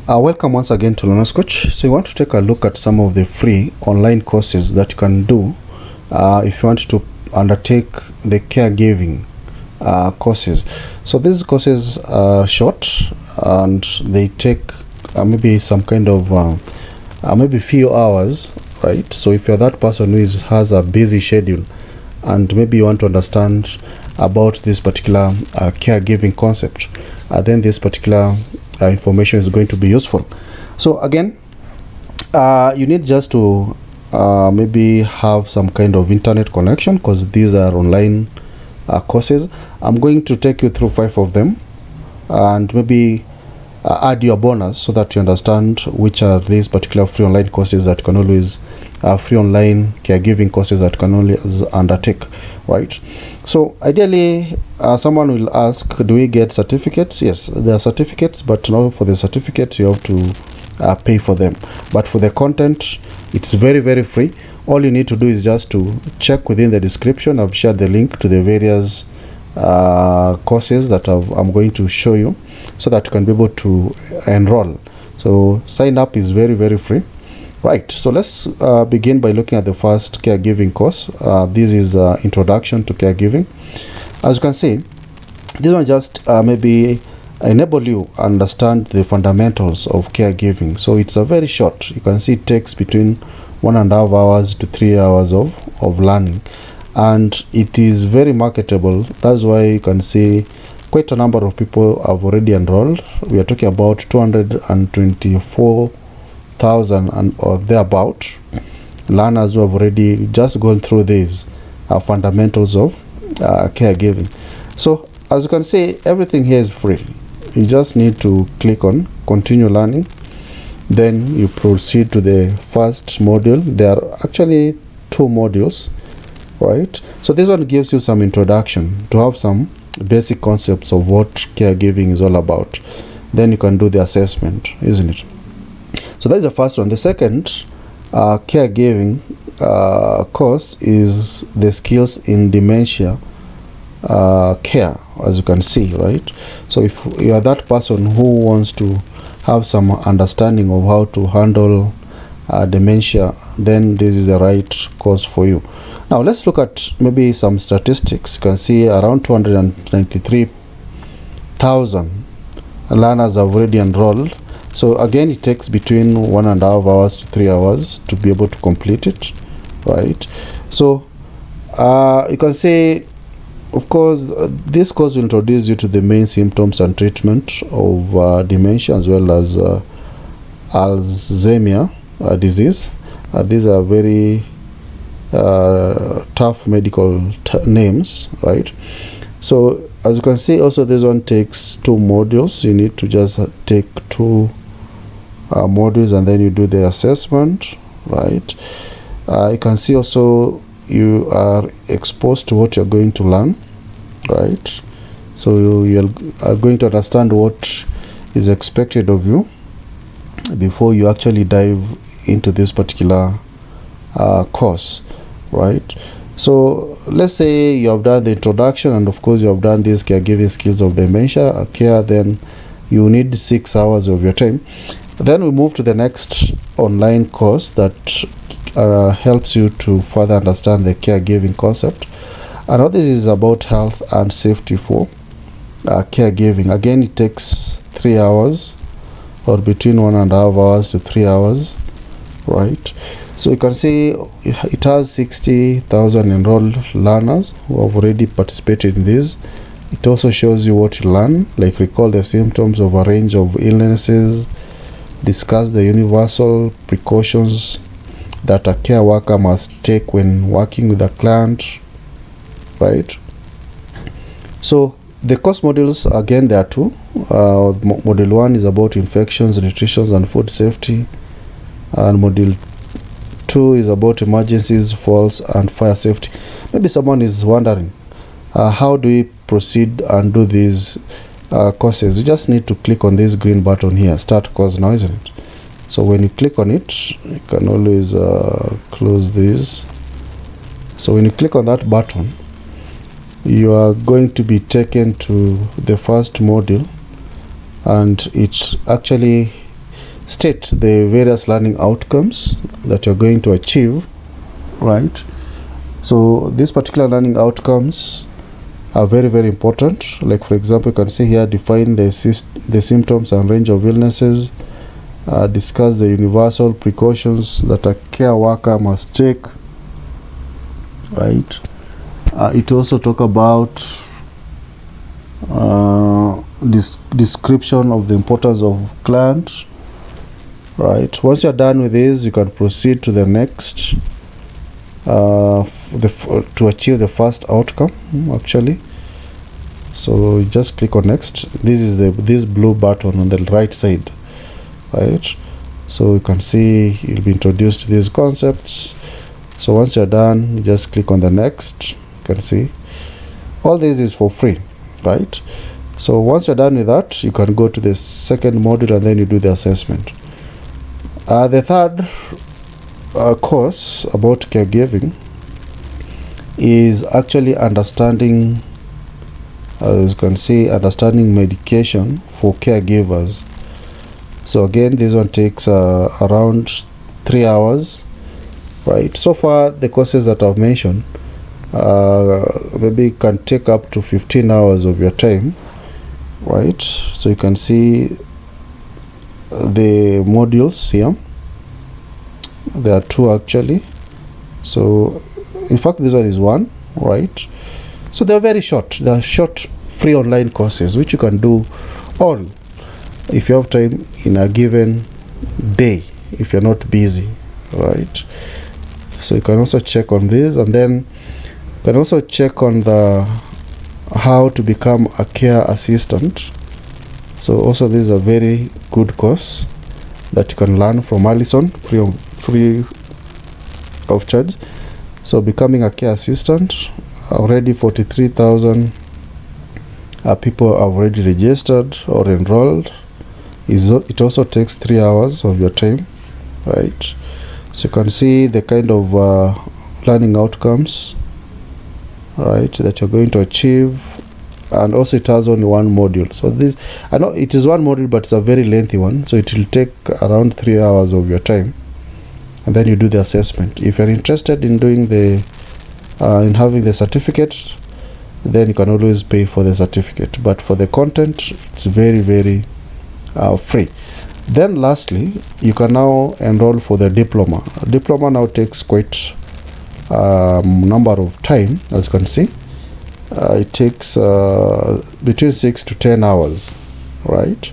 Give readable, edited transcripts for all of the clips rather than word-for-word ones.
Welcome once again to Learner's Coach. So you want to take a look at some of the free online courses that you can do if you want to undertake the caregiving courses. So these courses are short and they take maybe some kind of maybe few hours, right? So if you're that person who has a busy schedule and maybe you want to understand about this particular caregiving concept, then this particular information is going to be useful. So again, you need just to maybe have some kind of internet connection, because these are online courses. I'm going to take you through 5 of them and maybe add your bonus so that you understand which are these particular free online courses that can always free online caregiving courses that can always undertake, right? So ideally, someone will ask, do we get certificates? Yes, there are certificates, but now for the certificates you have to pay for them. But for the content, it's very, very free. All you need to do is just to check within the description. I've shared the link to the various courses that I'm going to show you so that you can be able to enroll. So sign up is very, very free. Right, so let's begin by looking at the first caregiving course. This is Introduction to Caregiving. As you can see, this one just maybe enable you understand the fundamentals of caregiving. So it's a very short. You can see it takes between 1.5 hours to 3 hours of learning, and it is very marketable. That's why you can see quite a number of people have already enrolled. We are talking about 224,000 and or thereabout learners who have already just gone through these fundamentals of caregiving. So as you can see, everything here is free. You just need to click on continue learning, then you proceed to the first module. There are actually 2 modules, right? So this one gives you some introduction to have some basic concepts of what caregiving is all about. Then you can do the assessment, isn't it? So that is the first one. The second caregiving course is the skills in dementia care, as you can see, right? So if you are that person who wants to have some understanding of how to handle dementia, then this is the right course for you. Now let's look at maybe some statistics. You can see around 293,000 learners have already enrolled. So again, it takes between 1.5 hours to 3 hours to be able to complete it, right? So you can say, of course, this course will introduce you to the main symptoms and treatment of dementia, as well as Alzheimer's disease. These are very tough medical names, right? So as you can see, also this one takes 2 modules. You need to just take 2 modules and then you do the assessment, right? You can see also you are exposed to what you're going to learn, right? So you are going to understand what is expected of you before you actually dive into this particular course, right? So let's say you have done the introduction, and of course you have done these caregiving skills of dementia care. Then you need 6 hours of your time. Then we move to the next online course that helps you to further understand the caregiving concept. And all this is about health and safety for caregiving. Again, it takes 3 hours, or between 1.5 hours to 3 hours, right? So you can see it has 60,000 enrolled learners who have already participated in this. It also shows you what you learn, like recall the symptoms of a range of illnesses, discuss the universal precautions that a care worker must take when working with a client, right? So the course modules, again, there are 2. Module 1 is about infections, nutrition, and food safety, and module 2 is about emergencies, falls, and fire safety. Maybe someone is wondering, how do we proceed and do these courses? You just need to click on this green button here, start course now, isn't it? So when you click on it, you can always close this. So when you click on that button, you are going to be taken to the first module, and it actually state the various learning outcomes that you're going to achieve, right? So these particular learning outcomes are very, very important. Like, for example, you can see here, define the symptoms and range of illnesses, discuss the universal precautions that a care worker must take, right? It also talk about description of the importance of client, right? Once you're done with this, you can proceed to the next to achieve the first outcome, actually. So just click on next. This is this blue button on the right side, right? So you can see you'll be introduced to these concepts. So once you're done, you just click on the next. You can see all this is for free, right? So once you're done with that, you can go to the second module and then you do the assessment. The third course about caregiving is actually understanding, as you can see, understanding medication for caregivers. So again, this one takes around 3 hours, right? So far, the courses that I've mentioned maybe can take up to 15 hours of your time, right? So you can see the modules here. There are 2 actually. So in fact, this one is 1, right? So they're very short. They're short free online courses which you can do all if you have time in a given day, if you're not busy, right? So you can also check on this, and then you can also check on the how to become a care assistant. So also this is a very good course that you can learn from Alison, free of charge. So becoming a care assistant, already 43,000 people have already registered or enrolled. It also takes 3 hours of your time, right? So you can see the kind of learning outcomes, right, that you're going to achieve. And also it has only 1 module. So this, I know it is 1 module, but it's a very lengthy one, so it will take around 3 hours of your time, and then you do the assessment. If you're interested in doing the in having the certificate, then you can always pay for the certificate, but for the content, it's very, very free. Then lastly, you can now enroll for the diploma. Diploma now takes quite number of time, as you can see. It takes between 6 to 10 hours, right?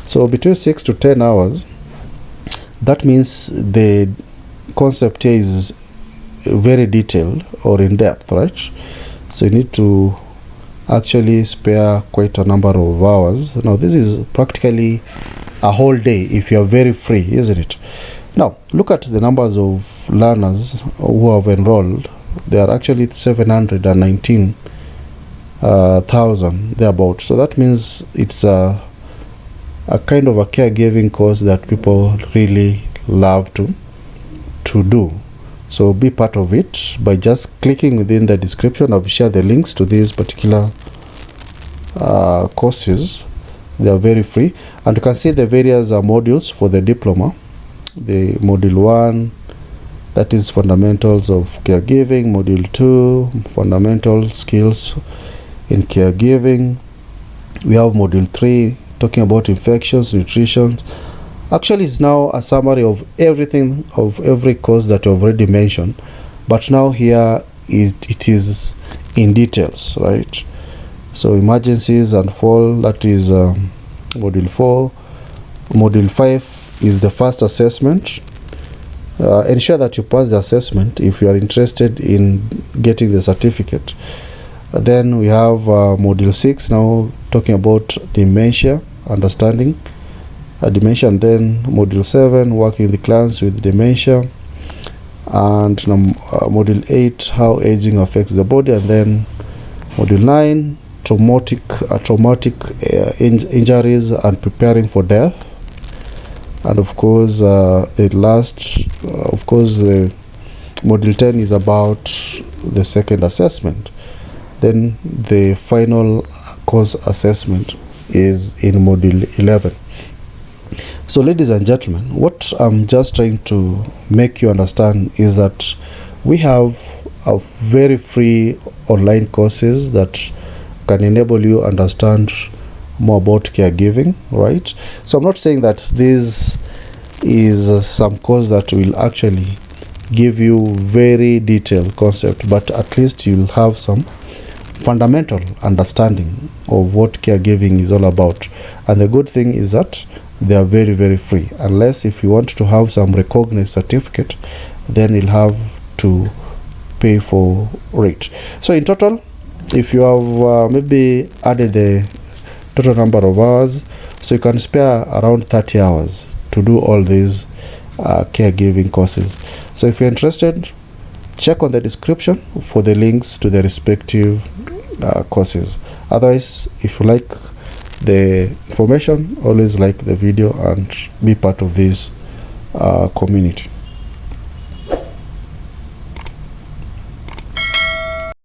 So between 6 to 10 hours, that means the concept here is very detailed or in depth, right? So you need to actually spare quite a number of hours. Now this is practically a whole day if you are very free, isn't it? Now look at the numbers of learners who have enrolled. They are actually 719,000 thereabout. So that means it's a kind of a caregiving course that people really love to do. So be part of it by just clicking within the description. I've shared the links to these particular courses. They are very free, and you can see the various modules for the diploma. The module 1, that is fundamentals of caregiving. Module 2, fundamental skills in caregiving. We have module 3 talking about infections, nutrition. Actually, it's now a summary of everything, of every course that I've already mentioned, but now here it is in details, right? So emergencies and fall, that is module 4. Module 5 is the first assessment. Ensure that you pass the assessment if you are interested in getting the certificate. Then we have module 6 now talking about dementia, understanding dementia, and then module 7 working with the clients with dementia, and module 8 how aging affects the body, and then module 9 traumatic injuries and preparing for death, and of course the last the module 10 is about the second assessment. Then the final course assessment is in module 11. So ladies and gentlemen, what I'm just trying to make you understand is that we have a very free online courses that can enable you understand more about caregiving, right? So I'm not saying that this is some course that will actually give you very detailed concept, but at least you'll have some fundamental understanding of what caregiving is all about. And the good thing is that they are very, very free, unless if you want to have some recognized certificate, then you'll have to pay for it. So in total, if you have maybe added the total number of hours, so you can spare around 30 hours to do all these caregiving courses. So if you're interested, check on the description for the links to the respective courses. Otherwise, if you like the information, always like the video and be part of this community.